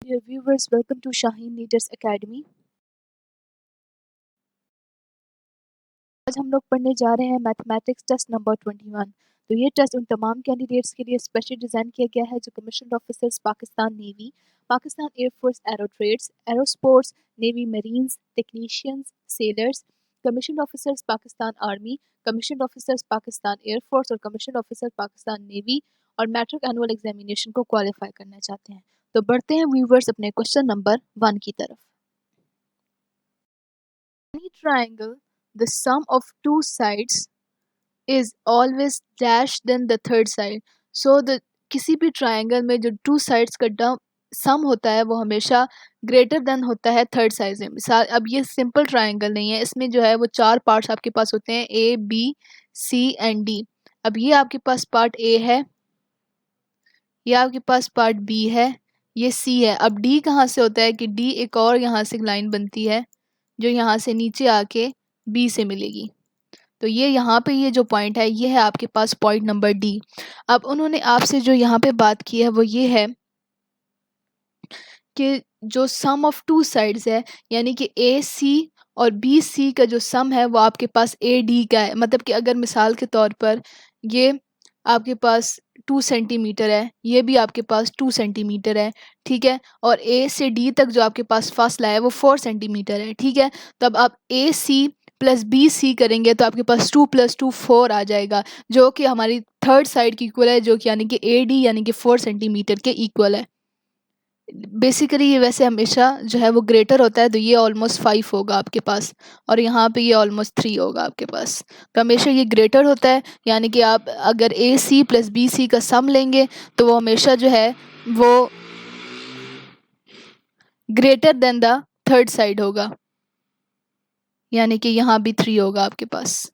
dear viewers, welcome to Shaheen Leaders Academy. आज हम लोग पढ़ने जा रहे हैं मैथमेटिक्स टेस्ट नंबर 21। तो ये टेस्ट उन तमाम कैंडिडेट्स के लिए स्पेशल डिज़ाइन किया गया है जो commission officers Pakistan navy, Pakistan air force aero trades, aero sports, navy marines, technicians, sailors, commission officers Pakistan army, commission officers Pakistan air force और कमीशन ऑफिसर पाकिस्तान नेवी और मैट्रिक एनुअल एग्जामिनेशन को क्वालिफाई करना चाहते हैं। तो बढ़ते हैं व्यूवर्स अपने क्वेश्चन नंबर 1 की तरफ। Any triangle, the sum of two sides is always dash than the third side. So the किसी भी ट्राइंगल में जो टू साइड्स का सम होता है वो हमेशा ग्रेटर देन होता है थर्ड साइड से। मिसाल, अब ये सिंपल ट्राइंगल नहीं है, इसमें जो है वो चार पार्ट्स आपके पास होते हैं, A B C and D. अब ये आपके पास पार्ट ए है, ये आपके पास पार्ट बी है, ये सी है। अब डी कहाँ से होता है कि डी एक और यहाँ से लाइन बनती है जो यहाँ से नीचे आके बी से मिलेगी। तो ये यहाँ पे ये जो पॉइंट है ये है आपके पास पॉइंट नंबर डी। अब उन्होंने आपसे जो यहाँ पे बात की है वो ये है कि जो सम ऑफ टू साइड्स है, यानी कि ए सी और बी सी का जो सम है वो आपके पास ए डी का है। मतलब कि अगर मिसाल के तौर पर ये आपके पास 2 सेंटीमीटर है, ये भी आपके पास 2 सेंटीमीटर है, ठीक है, और ए से डी तक जो आपके पास फासला है वो 4 सेंटीमीटर है, ठीक है। तो अब आप ए सी प्लस बी सी करेंगे तो आपके पास 2 + 2 4 आ जाएगा, जो कि हमारी थर्ड साइड की इक्वल है, जो कि यानी कि ए डी यानी कि 4 सेंटीमीटर के इक्वल है। बेसिकली ये वैसे हमेशा जो है वो ग्रेटर होता है, तो ये ऑलमोस्ट 5 होगा आपके पास और यहाँ पे ये ऑलमोस्ट 3 होगा आपके पास। तो हमेशा ये ग्रेटर होता है, यानी कि आप अगर ए सी प्लस बी सी का सम लेंगे तो वो हमेशा जो है वो greater than the third side होगा, यानी कि यहाँ भी 3 होगा आपके पास।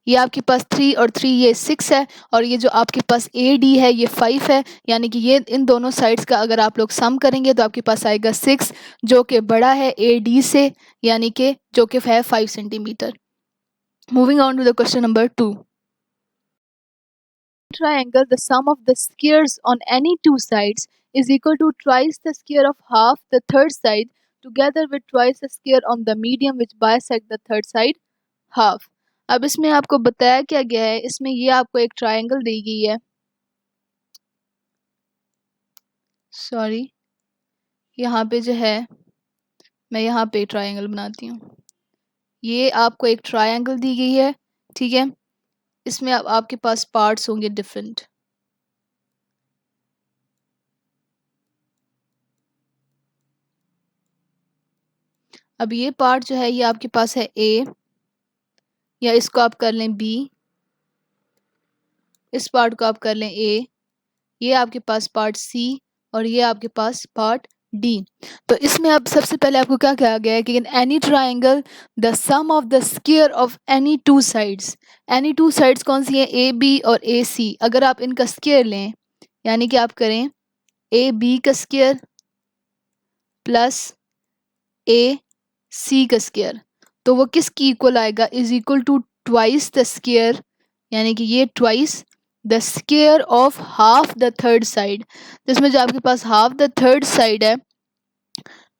ये आपके पास 3 और 3 ये 6 है, और ये जो आपके पास ए डी है ये 5 है, यानी कि ये इन दोनों साइड्स का अगर आप लोग सम करेंगे तो आपके पास आएगा 6, जो कि बड़ा है ए डी से, यानी कि जो कि है 5 centimetre. Moving on to the question number 2। Triangle, the sum of the squares on any two sides is equal to twice the square of half the third side together with twice the square on the medium which bisect the third side half। अब इसमें आपको बताया क्या गया है, इसमें ये आपको एक ट्रायंगल दी गई है, सॉरी यहाँ पे जो है मैं यहाँ पे ट्रायंगल बनाती हूँ। ये आपको एक ट्रायंगल दी गई है, ठीक है, इसमें आपके पास पार्ट्स होंगे डिफरेंट। अब ये पार्ट जो है ये आपके पास है ए, या इसको आप कर लें बी, इस पार्ट को आप कर लें ए, ये आपके पास पार्ट सी और ये आपके पास पार्ट डी। तो इसमें अब सबसे पहले आपको क्या कहा गया है कि in any triangle the sum of the square of any two sides. Any two sides कौन सी हैं, ए बी और ए सी। अगर आप इनका स्क्वायर लें, यानी कि आप करें ए बी का स्क्वायर प्लस ए सी का स्क्वायर, तो वो किसकी इक्वल आएगा, is equal to twice the square, यानी कि ये twice the square of half the third side. जिसमें जो आपके पास हाफ द थर्ड साइड है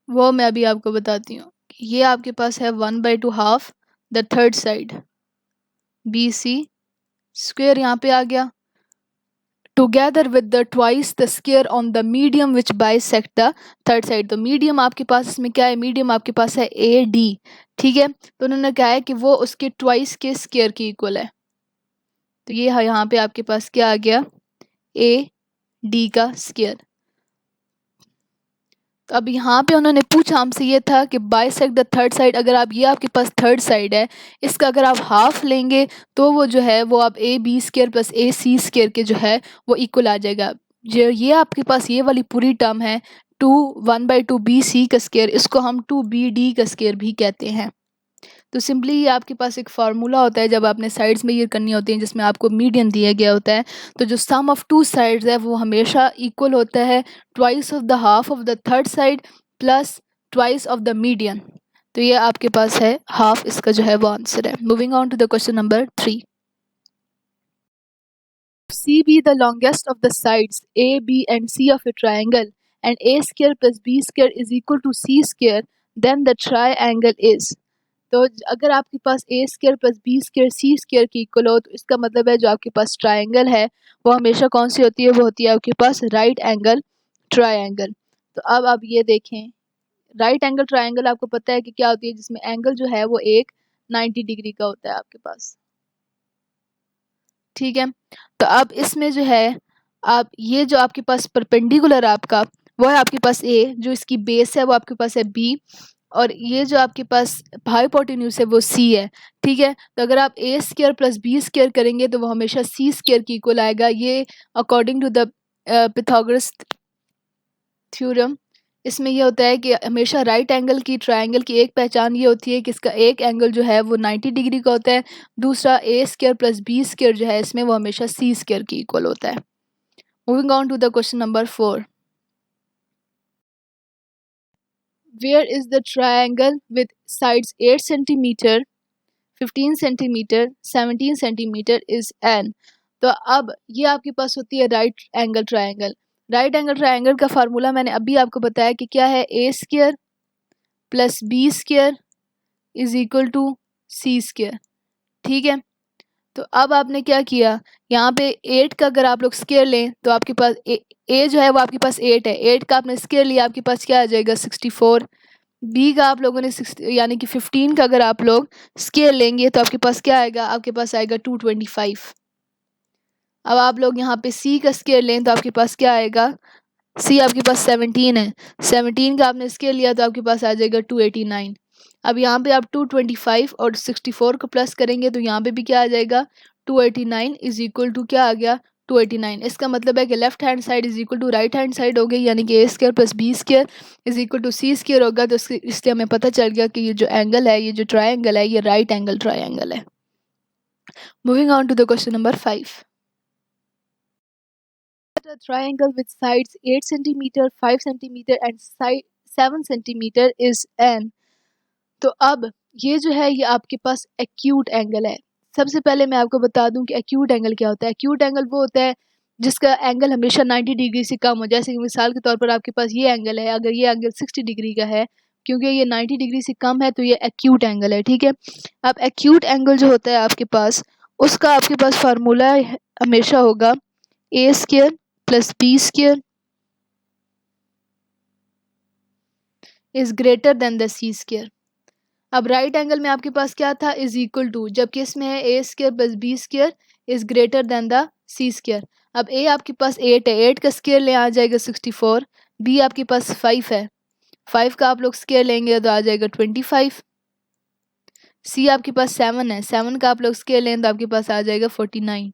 वो मैं अभी आपको बताती हूँ। ये आपके पास है 1/2 half the third side, B C square यहाँ पे आ गया, together with the twice the square on the medium which bisect the third side. तो मीडियम आपके पास इसमें क्या है, मीडियम आपके पास है ए डी, ठीक है। तो उन्होंने कहा है कि वो उसके ट्वाइस के स्क्वायर की इक्वल है। तो ये यहाँ पे आपके पास क्या आ गया, ए डी का स्क्वायर। तो अब यहाँ पे उन्होंने पूछा हमसे ये था कि बाइसेक्ट द थर्ड साइड। अगर आप ये आपके पास थर्ड साइड है, इसका अगर आप हाफ लेंगे तो वो जो है वो आप A B square plus A C square के जो है वो इक्वल आ जाएगा। जो ये आपके पास ये वाली पूरी टर्म है 1/2 बी सी का स्क्वायर, इसको हम 2 बी डी का स्क्वायर भी कहते हैं। तो सिंपली ये आपके पास एक फार्मूला होता है जब आपने साइड्स में ये करनी होती है, जिसमें आपको मीडियन दिया गया होता है। तो जो सम ऑफ टू साइड्स है वो हमेशा इक्वल होता है twice of the half of the third side plus twice of the median. तो ये आपके पास है हाफ, इसका जो है वो आंसर है। Moving on to the question number 3। C be the longest of the sides A, B and C of a triangle and a square plus b square is equal to c square, then the triangle is। तो अगर आपके पास ए square plus B square सी square की equal हो तो इसका मतलब है जो आपके पास ट्राइंगल है वो हमेशा कौन सी होती है, वो होती है आपके पास राइट एंगल ट्राइंगल। तो अब आप ये देखें, राइट एंगल ट्राइंगल आपको पता है कि क्या होती है, जिसमें एंगल जो है वो एक 90 डिग्री का होता है आपके पास, ठीक है। तो अब इसमें जो है आप ये जो आपके पास परपेंडिकुलर आपका वो है आपके पास ए, जो इसकी बेस है वो आपके पास है बी, और ये जो आपके पास हाइपोटेन्यूज है वो सी है, ठीक है। तो अगर आप ए स्क्वायर प्लस बी स्क्वायर करेंगे तो वो हमेशा सी स्क्वायर की इक्वल आएगा, ये according to the Pythagoras theorem. इसमें ये होता है कि हमेशा राइट एंगल की ट्रायंगल की एक पहचान ये होती है कि इसका एक एंगल जो है वो 90 डिग्री का होता है, दूसरा ए स्क्वायर प्लस बी स्क्वायर जो है इसमें वो हमेशा सी स्क्वायर की इक्वल होता है। Moving on to the question number 4, where is the triangle with sides 8 centimetre 15 centimetre 17 centimetre is an. तो अब ये आपके पास होती है right angle triangle. Right angle triangle का फार्मूला मैंने अभी आपको बताया कि क्या है, A square plus B square is equal to C square, ठीक है। तो अब आपने क्या किया, यहाँ पे 8 का अगर आप लोग स्क्वायर लें तो आपके पास ए जो है वो आपके पास 8 है, 8 का आपने स्क्वायर लिया आपके पास क्या आ जाएगा 64। बी का आप लोगों ने यानी कि 15 का अगर आप लोग स्क्वायर लेंगे तो आपके पास क्या आएगा, आपके पास आएगा 225। अब आप लोग यहाँ पे सी का स्क्वायर लें तो आपके पास क्या आएगा, सी आपके पास 17 है, 17 का आपने स्क्वायर लिया तो आपके पास आ जाएगा 289। अब यहाँ पे आप 225 और 64 को प्लस करेंगे तो यहाँ पे भी क्या आ जाएगा 289 इज इक्वल टू क्या आ गया 289। इसका मतलब है कि left hand side is equal to right hand side हो गई, यानी कि A square plus B square is equal to C square होगा। तो इसलिए हमें पता चल गया कि ये जो एंगल है, ये जो ट्राइंगल है, ये राइट एंगल ट्राइंगल है। Moving on to the question number 5, a triangle with sides 8 centimeter, 5 centimeter and side 7 centimeter is n। तो अब ये जो है ये आपके पास एक्यूट एंगल है। सबसे पहले मैं आपको बता दूं कि एक्यूट एंगल क्या होता है। एक्यूट एंगल वो होता है जिसका एंगल हमेशा 90 डिग्री से कम हो। जैसे कि मिसाल के तौर पर आपके पास ये एंगल है, अगर ये एंगल 60 डिग्री का है, क्योंकि ये 90 डिग्री से कम है तो ये एक्यूट एंगल है, ठीक है। अब एक्यूट एंगल जो होता है आपके पास, उसका आपके पास फार्मूला हमेशा होगा A square plus B square is greater than the C square. अब राइट एंगल में आपके पास क्या था, इज इक्वल टू, जबकि इसमें है A square plus B square is greater than the C square. अब ए आपके पास 8 है, 8 का स्क्वायर ले आ जाएगा 64। बी आपके पास 5 है, 5 का आप लोग स्क्वायर लेंगे तो आ जाएगा 25। सी आपके पास 7 है, 7 का आप लोग स्क्वायर लें तो आपके पास आ जाएगा 49।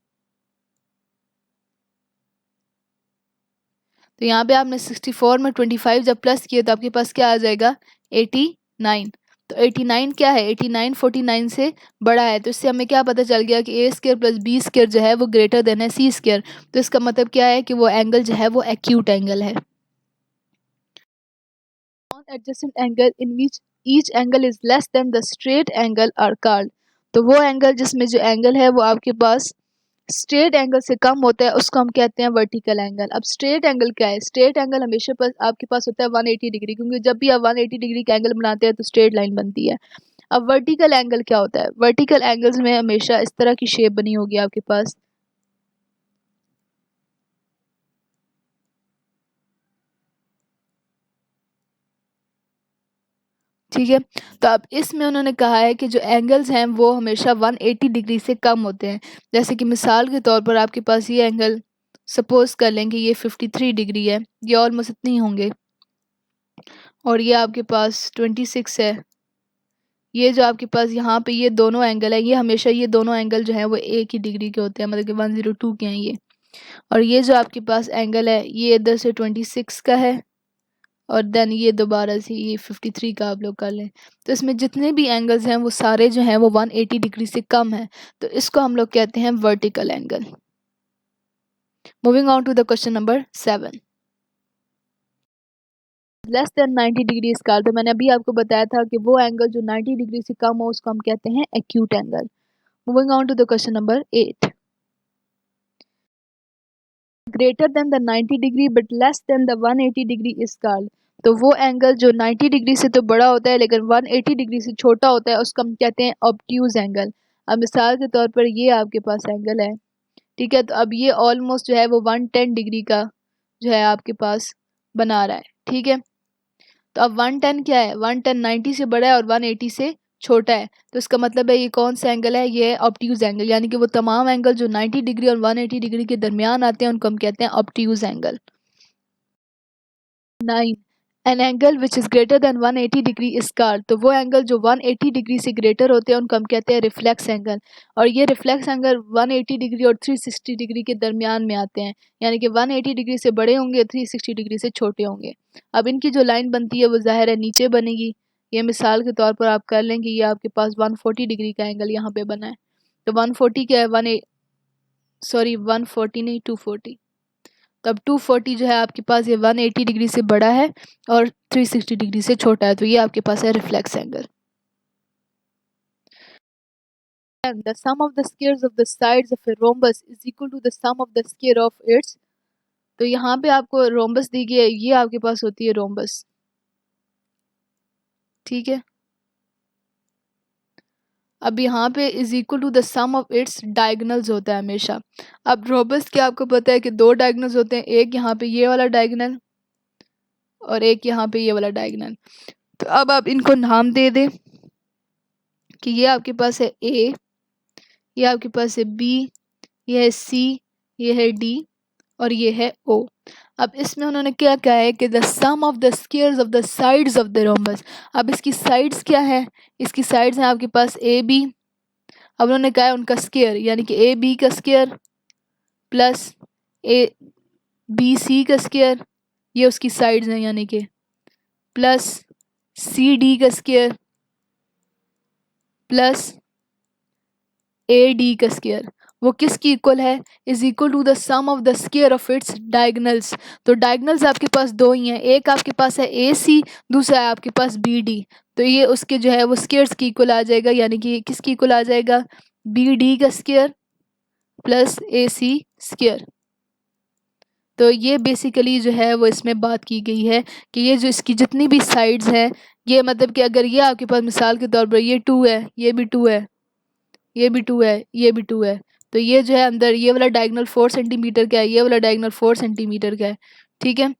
तो यहाँ पे आपने 64 में 25 जब प्लस किए तो आपके पास क्या आ जाएगा 89। तो 89 क्या है, 89 49 से बड़ा है। तो इससे हमें क्या पता चल गया कि A square plus B square जो है वो ग्रेटर देन है सी स्क्वायर। तो इसका मतलब क्या है कि वो एंगल जो है वो एक्यूट एंगल है। Adjacent angle in which each angle is less than the straight angle are called. तो वो एंगल जिसमें जो एंगल है वो आपके पास स्ट्रेट एंगल से कम होता है उसको हम कहते हैं वर्टिकल एंगल। अब स्ट्रेट एंगल क्या है, स्ट्रेट एंगल हमेशा पर आपके पास होता है 180 डिग्री, क्योंकि जब भी आप 180 डिग्री का एंगल बनाते हैं तो स्ट्रेट लाइन बनती है। अब वर्टिकल एंगल क्या होता है, वर्टिकल एंगल्स में हमेशा इस तरह की शेप बनी होगी आपके पास, ठीक है। तो अब इसमें उन्होंने कहा है कि जो एंगल्स हैं वो हमेशा 180 डिग्री से कम होते हैं। जैसे कि मिसाल के तौर पर आपके पास ये एंगल सपोज कर लें कि ये 53 डिग्री है, ये ऑलमोस्ट इतने ही होंगे, और ये आपके पास 26 है। ये जो आपके पास यहाँ पे ये दोनों एंगल है, ये हमेशा ये दोनों एंगल जो है वो एक ही डिग्री के होते हैं, मतलब कि 102 के हैं ये। और ये जो आपके पास एंगल है ये इधर से 26 का है, और देन ये दोबारा से ये 53 का आप लोग कर लें। तो इसमें जितने भी एंगल्स हैं वो सारे जो हैं वो 180 डिग्री से कम है, तो इसको हम लोग कहते हैं vertical angle. Moving on to the question number 7, less than 90 degree square. तो मैंने अभी आपको बताया था कि वो एंगल जो 90 डिग्री से कम हो उसको हम कहते हैं acute angle. Moving on to the question number 8, greater than the 90 degree but less than the 180 degree is called. तो वो एंगल जो 90 डिग्री से तो बड़ा होता है लेकिन 180 डिग्री से छोटा होता है उसको हम कहते हैं ऑब्ट्यूज एंगल। अब मिसाल के तौर पर ये आपके पास एंगल है, ठीक है, तो अब ये ऑलमोस्ट जो है वो 110 डिग्री का जो है आपके पास बना रहा है, ठीक है। तो अब 110 क्या है, 110 90 से बड़ा है और 180 से छोटा है, तो इसका मतलब है ये कौन सा एंगल है, ये ऑब्ट्यूज एंगल, यानी कि वो तमाम एंगल जो 90 डिग्री और 180 डिग्री के दरमियान आते हैं उनको हम कहते हैं obtuse angle. 9 an angle which is greater than 180 degree is called. तो वो एंगल जो 180 डिग्री से ग्रेटर होते हैं उनको हम कहते हैं रिफ्लेक्स एंगल। और ये रिफ्लेक्स एंगल 180 डिग्री और 360 डिग्री के दरमियान में आते हैं, यानी कि 180 डिग्री से बड़े होंगे, 360 डिग्री से छोटे होंगे। अब इनकी जो लाइन बनती है वो ज़ाहिर है नीचे बनेगी। ये मिसाल के तौर पर आप कर लें कि ये आपके पास 140 डिग्री का एंगल यहाँ पे बना है। तो 140 क्या है, 140 नहीं 240। तब 240 जो है आपके पास ये 180 डिग्री से बड़ा है और 360 डिग्री से छोटा है, तो ये आपके पास है reflex angle. And the sum of the squares of the sides of a rhombus is equal to the sum of the square of its। तो यहाँ पे आपको रोम्बस दी गई है, ये आपके पास होती है रोम्बस, ठीक है। अब यहाँ पे is equal to the sum of its diagonals होता है हमेशा। अब रोम्बस के आपको पता है कि दो डायगनल्स होते हैं, एक यहाँ पे ये वाला डायगनल और एक यहाँ पे ये वाला डायगनल। तो अब आप इनको नाम दे दें कि ये आपके पास है ए, ये आपके पास है बी, ये है सी, ये है डी और ये है ओ। अब इसमें उन्होंने क्या कहा है कि the sum of the squares of the sides of the rhombus. अब इसकी साइड्स क्या है, इसकी साइड्स हैं आपके पास ए बी। अब उन्होंने कहा है उनका स्क्वायर, यानी कि ए बी का square plus A B C का स्क्वायर, ये उसकी साइड्स हैं, यानी कि प्लस सी डी का स्क्वायर प्लस ए डी का स्क्वायर। वो किसकी इक्वल है, is equal to the sum of the square of its diagonals. तो डायगनल्स आपके पास दो ही हैं, एक आपके पास है ए सी, दूसरा है आपके पास बी डी। तो ये उसके जो है वो स्क्वायर्स की इक्वल आ जाएगा, यानी कि किसकी इक्वल आ जाएगा, बी डी का square plus A C square. तो ये बेसिकली जो है वो इसमें बात की गई है कि ये जो इसकी जितनी भी साइड्स हैं, ये मतलब कि अगर ये आपके पास मिसाल के तौर पर ये 2 है, ये भी 2 है, ये भी 2 है, ये भी 2 है, तो ये जो है अंदर ये वाला डायगोनल 4 सेंटीमीटर का है, ये वाला डायगोनल 4 सेंटीमीटर का है, ठीक है।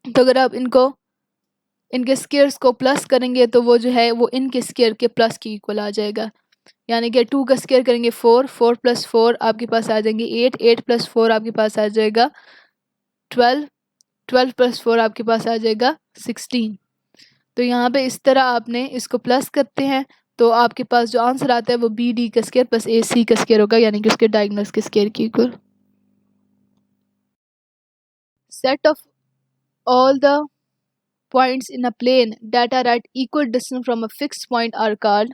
तो अगर आप इनको इनके स्क्वायर्स को प्लस करेंगे तो वो जो है वो इनके स्क्वायर के प्लस की इक्वल आ जाएगा, यानी कि 2 का स्क्वायर करेंगे 4, 4 प्लस 4 आपके पास आ जाएंगे 8, 8 प्लस 4 आपके पास आ जाएगा 12, 12 प्लस 4 आपके पास आ जाएगा 16। तो यहाँ पे इस तरह आपने इसको प्लस करते हैं तो आपके पास जो आंसर आता है वो बी डी का स्क्वायर प्लस ए सी का स्क्वायर होगा, यानी कि उसके डायगोनल्स के स्क्वायर की equal. Set of all the points in a plane that are at equal distance from a fixed point are called.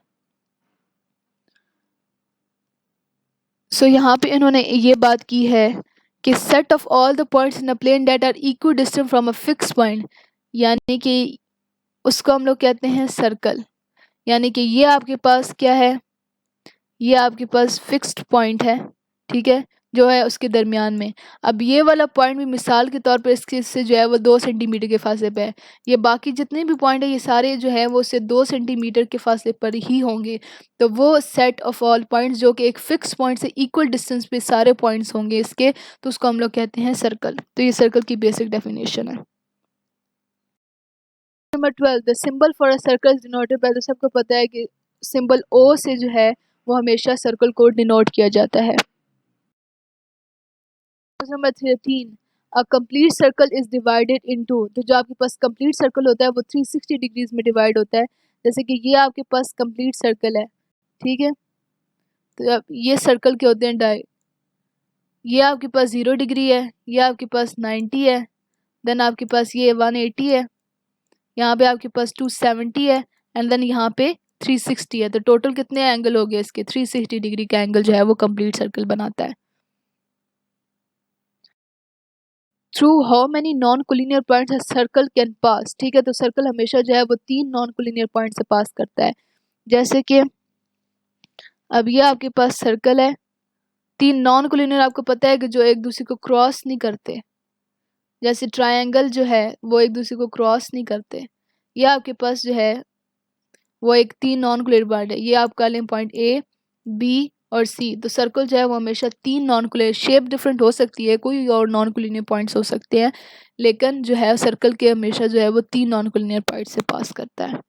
So यहाँ पे इन्होंने ये बात की है कि set of all the points in a plane that are equal distance from a fixed point, यानी कि उसको हम लोग कहते हैं सर्कल। यानी कि ये आपके पास क्या है, ये आपके पास फिक्स्ड पॉइंट है, ठीक है, जो है उसके दरमियान में। अब ये वाला पॉइंट भी मिसाल के तौर पर इसके से जो है वो 2 सेंटीमीटर के फासले पे है। ये बाकी जितने भी पॉइंट है ये सारे जो है वो उससे 2 सेंटीमीटर के फासले पर ही होंगे। तो वो सेट ऑफ ऑल पॉइंट्स जो कि एक फिक्स पॉइंट से इक्वल डिस्टेंस पे सारे पॉइंट्स होंगे इसके, तो उसको हम लोग कहते हैं सर्कल। तो ये सर्कल की बेसिक डेफिनेशन है। Number 12, the symbol for a circle denoted by, तो सबको पता है कि सिंबल ओ से जो है वो हमेशा सर्कल को डिनोट किया जाता है। Number 13, a complete circle is divided into, तो जो आपके पास कंप्लीट सर्कल होता है वो 360 डिग्रीज में डिवाइड होता है। जैसे कि ये आपके पास कंप्लीट सर्कल है, ठीक है, तो अब ये सर्कल के होते हैं ये आपके पास 0 डिग्री है, ये आपके पास 90 है, देन आपके पास ये 180 है, यहाँ पे आपके पास 270 है एंड देन यहाँ पे 360 है। तो टोटल कितने एंगल हो गए इसके, 360 डिग्री का एंगल जो है वो कंप्लीट सर्कल बनाता है। Through how many non collinear points a circle can pass, ठीक है, तो सर्कल हमेशा जो है वो 3 नॉन कोलिनियर पॉइंट से पास करता है। जैसे कि अब ये आपके पास सर्कल है तीन नॉन कोलिनियर आपको पता है कि जो एक दूसरे को क्रॉस नहीं करते, जैसे ट्रायंगल जो है वो एक दूसरे को क्रॉस नहीं करते। ये आपके पास जो है वो एक तीन नॉन कोलिनियर पॉइंट है। ये आप कर लें पॉइंट ए, बी और सी। तो सर्कल जो है वो हमेशा तीन नॉन कोलिनियर, शेप डिफरेंट हो सकती है, कोई और नॉन कोलिनियर पॉइंट्स हो सकते हैं, लेकिन जो है सर्कल के हमेशा जो है वो तीन नॉन कोलिनियर पॉइंट से पास करता है।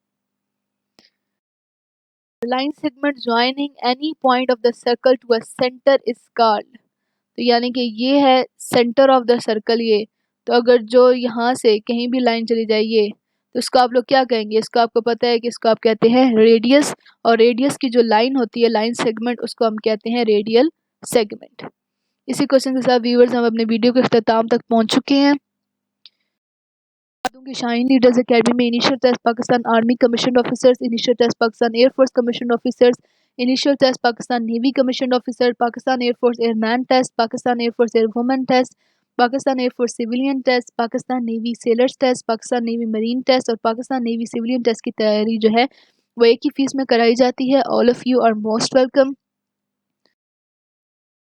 Line segment joining any point of the circle to a centre is called. तो यानी कि ये है सेंटर ऑफ द सर्कल ये। तो अगर जो यहाँ से कहीं भी लाइन चली जाए ये, तो इसको आप लोग क्या कहेंगे? इसको आपको पता है कि इसको आप कहते हैं रेडियस, और रेडियस की जो लाइन होती है, लाइन सेगमेंट, उसको हम कहते हैं रेडियल सेगमेंट। इसी क्वेश्चन के साथ व्यूअर्स हम अपने वीडियो के अख्ताम तक पहुँच चुके हैं। की शाहीन लीडर्स अकेडमी में initial test Pakistan army commission officers, initial test Pakistan air force commission officers, initial test Pakistan navy commission officer, Pakistan air force airman test, Pakistan air force air women test, Pakistan air force civilian test, Pakistan navy sailors test, Pakistan navy marine test और Pakistan navy civilian test की तैयारी जो है वो एक ही fees में कराई जाती है। All of you are most welcome.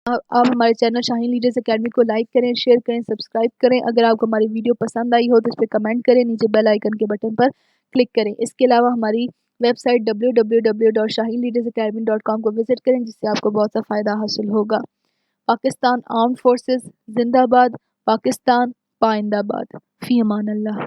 आप हमारे चैनल शाहीन लीडर्स अकेडमी को लाइक करें, शेयर करें, सब्सक्राइब करें। अगर आपको हमारी वीडियो पसंद आई हो तो इस पर कमेंट करें, नीचे बेल आइकन के बटन पर क्लिक करें। इसके अलावा हमारी वेबसाइट www.shahinleadersacademy.com को विज़िट करें, जिससे आपको बहुत सा फ़ायदा हासिल होगा। पाकिस्तान आर्म्ड फोर्सेस जिंदाबाद, पाकिस्तान पाइंदाबाद। फ़ी अमान अल्लाह।